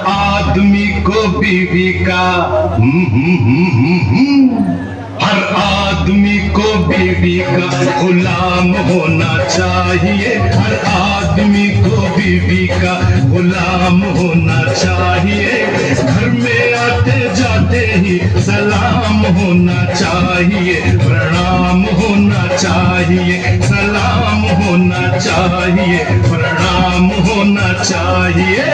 आदमी को बीवी का हर आदमी को बीवी का गुलाम होना चाहिए। हर आदमी को बीवी का गुलाम होना चाहिए। घर में आते जाते ही सलाम होना चाहिए, प्रणाम होना चाहिए, सलाम होना चाहिए, प्रणाम होना चाहिए।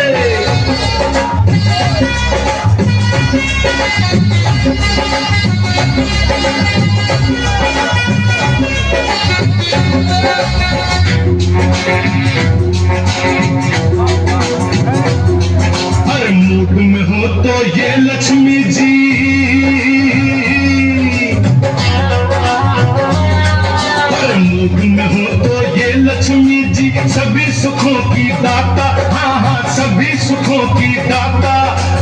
हर मूड में हो तो ये लक्ष्मी जी, हर मूड में हो तो ये लक्ष्मी जी सभी सुखों की दाता। हाँ हाँ सभी सुखों की दाता।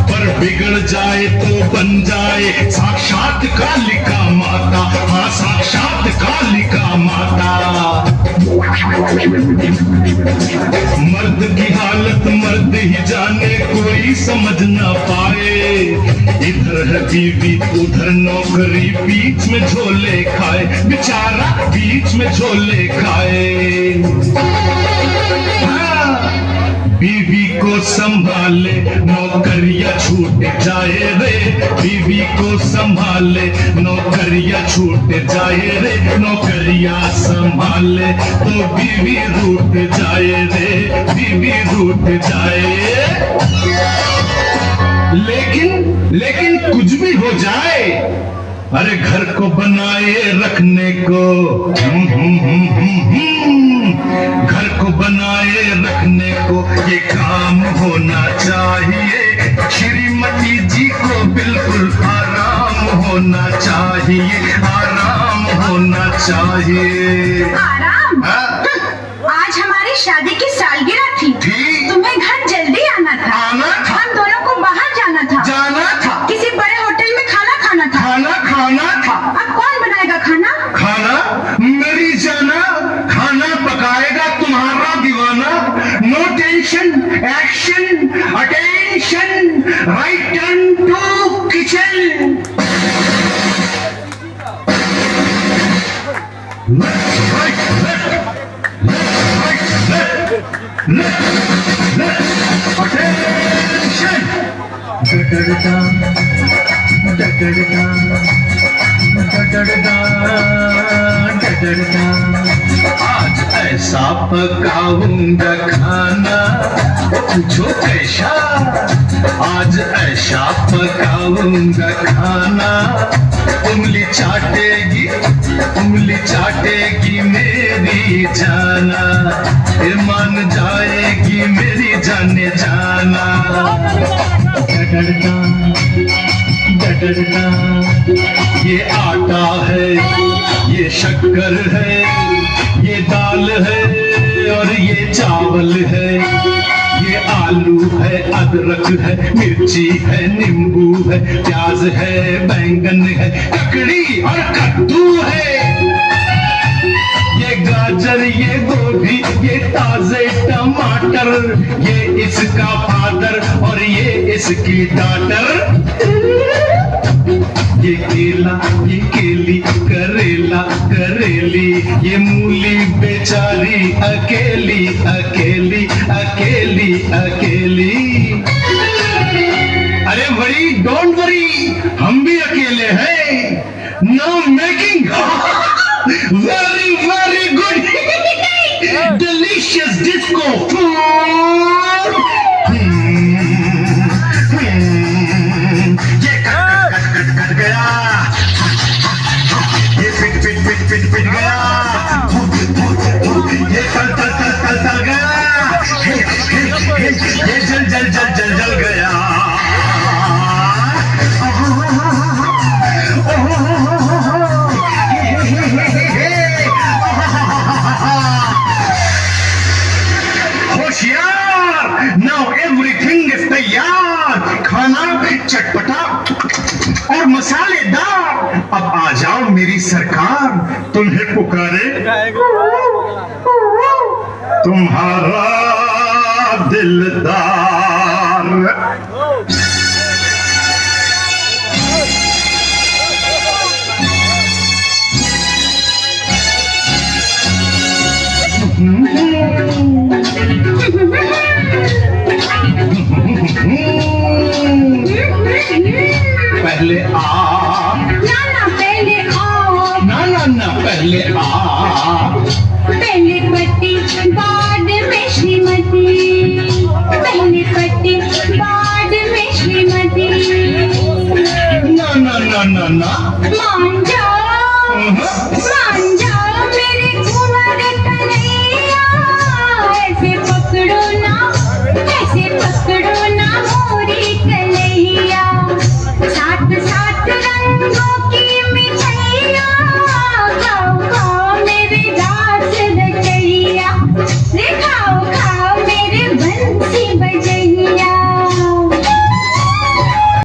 पर बिगड़ जाए तो बन जाए साक्षात कालिका माता। हाँ साक्षात कालिका माता। मर्द की हालत मर्द ही जाने, कोई समझ ना पाए। इधर है बीवी उधर नौकरी, बीच में झोले खाए बेचारा, बीच में झोले खाए। बीवी को संभाले नौकरियां छूट जाए रे, बीवी को संभाले नौकरियां छूट जाए रे, नौकरियां संभाले तो बीवी रूठ जाए रे, बीवी रूठ जाए। लेकिन कुछ भी हो जाए, अरे घर को बनाए रखने को, घर को बनाए रखने को ये काम होना चाहिए। श्रीमती जी को बिल्कुल आराम होना चाहिए, आराम होना चाहिए। आराम? आज हमारी शादी की सालगिरह थी। तुम्हें घर जल्दी आना था। हम दोनों को बाहर जाना था। किसी बड़े होटल में खाना खाना था। अब कौन बनाएगा खाना? मेरी जाना, खाना पकाएगा तुम्हारा दीवाना। No tension, action, attention, right turn to kitchen. आज ऐसा पकाऊंगा खाना, पूछो कैसा। आज ऐसा पकाऊंगा खाना, उंगली चाटेगी मेरी जाना, मान जाएगी मेरी जाने जाना। ये आटा है, ये शक्कर है, ये दाल है और ये चावल है, ये आलू है, अदरक है, मिर्ची है, नींबू है, प्याज है, बैंगन है, ककड़ी और कद्दू है। ये गाजर, ये गोभी, ये ताजे टमाटर, ये इसका फादर और ये इसकी डॉटर। ये केला, ये केली, करेला, करेली, ये मूली बेचारी अकेली अकेली अकेली अकेली। अरे वरी, डोंट वरी, हम भी अकेले हैं। Now making very very good delicious disco food. ये कट गया, ये पिट गया, ये तल गया, ये जल गया। होशियार, नाउ एवरीथिंग इज तैयार। खाना चटपटा और मसालेदार। अब आ जाओ मेरी सरकार, तुम्हें पुकारे तुम्हारा दिलदार। पहले आ ना पहले आ, ना पहले आ, पहले पति बाद में श्रीमती, पहले पति बाद में श्रीमती, ना मान